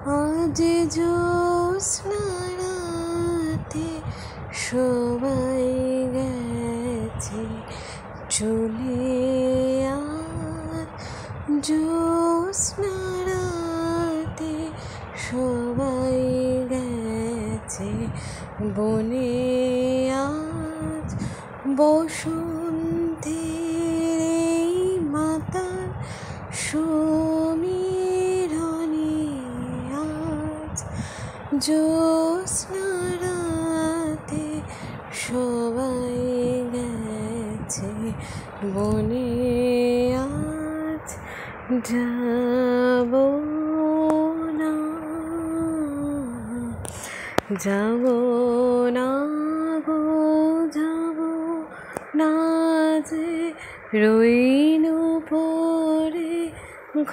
আজ জ্যোৎস্নারাতে সবাই গেছে চলে, আজ জ্যোৎস্নারাতে সবাই গেছে বনে, আজ বসন্তের এই মাতাল সমীরণে, আজ জ্যোৎস্নারাতে সবাই গেছে বনে, আজ যাব না, যাব না গো, যাব না যে রইনু পড়ে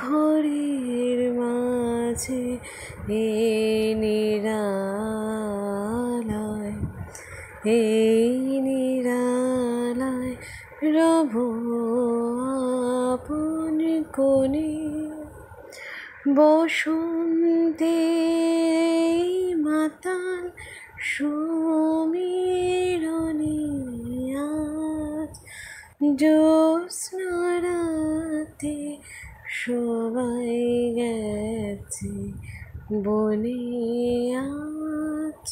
ঘরের মাঝে এই নিরালায়, এই নিরালায় রব আপন কোণে। বসন্তের মাতাল সমীরণে, আজ জ্যোৎস্নারাতে সবাই গেছে বনে, আজ।